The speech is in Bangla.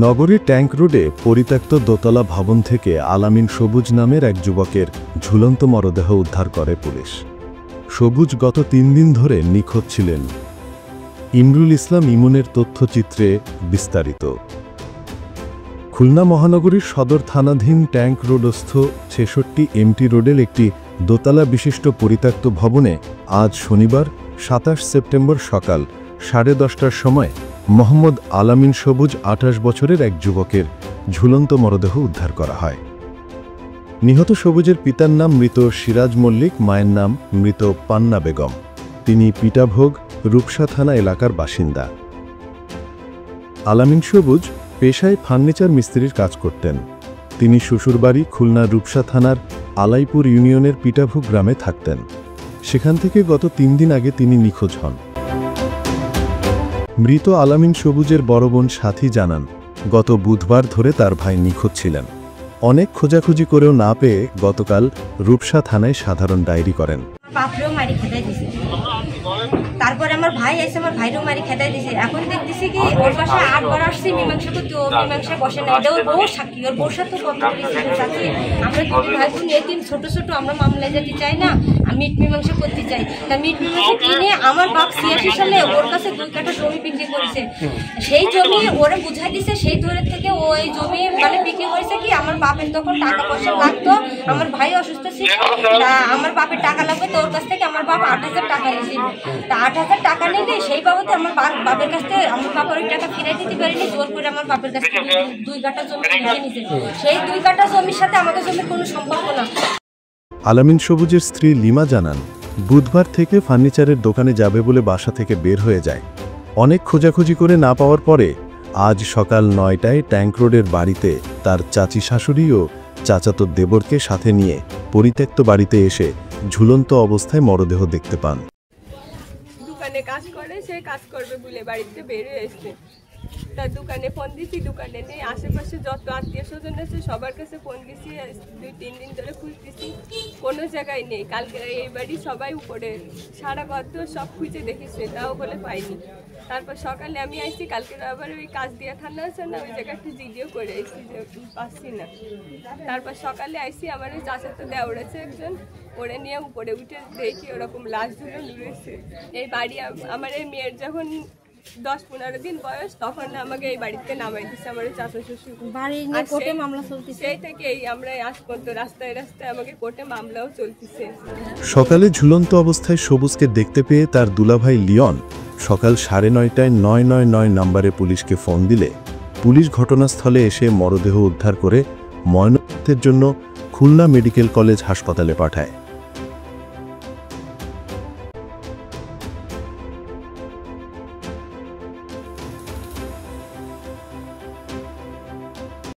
নগরীর ট্যাঙ্ক রোডে পরিত্যক্ত দোতলা ভবন থেকে আলামিন সবুজ নামের এক যুবকের ঝুলন্ত মরদেহ উদ্ধার করে পুলিশ। সবুজ গত ৩ দিন ধরে নিখোঁজ ছিলেন। ইমরুল ইসলাম ইমনের তথ্যচিত্রে বিস্তারিত। খুলনা মহানগরীর সদর থানাধীন ট্যাঙ্ক রোডস্থ ৬৬ এমটি রোডের একটি দোতলা বিশিষ্ট পরিত্যক্ত ভবনে আজ শনিবার ২৭ সেপ্টেম্বর সকাল 10:30টার সময় মোহাম্মদ আলামিন সবুজ ২৮ বছরের এক যুবকের ঝুলন্ত মরদেহ উদ্ধার করা হয়। নিহত সবুজের পিতার নাম মৃত সিরাজ মল্লিক, মায়ের নাম মৃত পান্না বেগম। তিনি পিটাভোগ রূপসা থানা এলাকার বাসিন্দা। আলামিন সবুজ পেশায় ফার্নিচার মিস্ত্রির কাজ করতেন। তিনি শ্বশুরবাড়ি খুলনা রূপসা থানার আলাইপুর ইউনিয়নের পিটাভোগ গ্রামে থাকতেন। সেখান থেকে গত ৩ দিন আগে তিনি নিখোঁজ হন। মৃত আলামিন সবুজের বড় বোন সাথী জানান, গত বুধবার ধরে তার ভাই নিখোঁজ ছিলেন। অনেক খোঁজাখুঁজি করেও না পেয়ে গতকাল রূপসা থানায় সাধারণ ডায়েরি করেন। তারপরে আমার ভাই এসে আমার ভাইরও মারি খেদাই দিছে। এখন দেখতেছি কি ওর পাশে 8 বার আসছি মীমাংসা করতে, ও মীমাংসা বসে না। এটা ওর বউ সাক্ষী, ওর বউর সাথে কথা বলেছি। সাথী আমরা দুই ভাই বোন এদিন ছোট ছোট আমরা মামলায় যেতে চাই না, আমি মিট মীমাংসা করতে চাই। তা মিট মীমাংসা কিনে আমার বাপ ৮৬ সালে ওর কাছে 2 কাঠা জমি বিক্রি করেছে। সেই জমি ওরে বুঝাই দিছে, সেই ধরে থেকে ও এই জমি মানে বিক্রি করেছে। কি আমার বাপের তখন টাকা পয়সা লাগতো, আমার ভাই অসুস্থ ছিল, আমার বাপের টাকা লাগবে, তো ওর কাছ থেকে আমার বাপ ৮,০০০ টাকা নিয়েছিল। তা ৮,০০০ টাকা নিলে সেই বাবদে আমার বাপের কাছ থেকে আমার বাপ ওই টাকা ফিরাই দিতে পারিনি। জোর করে আমার বাপের কাছ থেকে 2 কাঠা জমি কিনে নিয়েছে। সেই 2 কাঠা জমির সাথে আমাদের জমির কোনো সম্পর্ক না। আলামিন সবুজের স্ত্রী লিমা জানান, বুধবার থেকে ফার্নিচারের দোকানে যাবে বলে বাসা থেকে বের হয়ে যায়। অনেক খোঁজাখুঁজি করে না পাওয়ার পরে আজ সকাল ৯টায় ট্যাঙ্ক রোডের বাড়িতে তার চাচি শাশুড়ি ও চাচাতো দেবরকে সাথে নিয়ে পরিত্যক্ত বাড়িতে এসে ঝুলন্ত অবস্থায় মরদেহ দেখতে পান। দোকানে কাজ করে, সে কাজ করবে বলে বাড়িতে বেরিয়ে এসছে। তার দোকানে ফোন দিছি, দোকানে নেই। আশেপাশে যত আত্মীয় স্বজন আছে সবার কাছে ফোন দিছি, 2-3 দিন ধরে খুঁজতেছি, কোনো জায়গায় নেই। কালকে এই বাড়ি সবাই উপরে সারা ঘর সব খুঁজে দেখেছে, তাও বলে পাইনি। তারপর সকালে আমি আইসি, কালকে আবার ওই কাজ দিয়া থানা আছে না, ওই জায়গায় একটু ভিডিও করে আইসি যে পাচ্ছি না। তারপর সকালে আইসি, আমার ওই চাচাতো দেওর আছে একজন, ওরে নিয়ে উপরে উঠে দেখি ওরকম লাশ ঝুলে রয়েছে। এই বাড়ি আমার এই মেয়ের যখন 10-15 দিন বয়স, তখন আমাকে এই বাড়িতে নামাই দিচ্ছে আমার চাচা শ্বশুর। সেই থেকেই আমরা আজ পর্যন্ত রাস্তায় রাস্তায় আমাকে কোর্টে মামলাও চলতেছে। সকালে ঝুলন্ত অবস্থায় সবুজকে দেখতে পেয়ে তার দুলাভাই লিওন সকাল 9:30টায় 999 নম্বরে পুলিশকে ফোন দিলে পুলিশ ঘটনাস্থলে এসে মরদেহ উদ্ধার করে ময়নাতদন্তের জন্য খুলনা মেডিকেল কলেজ হাসপাতালে পাঠায়।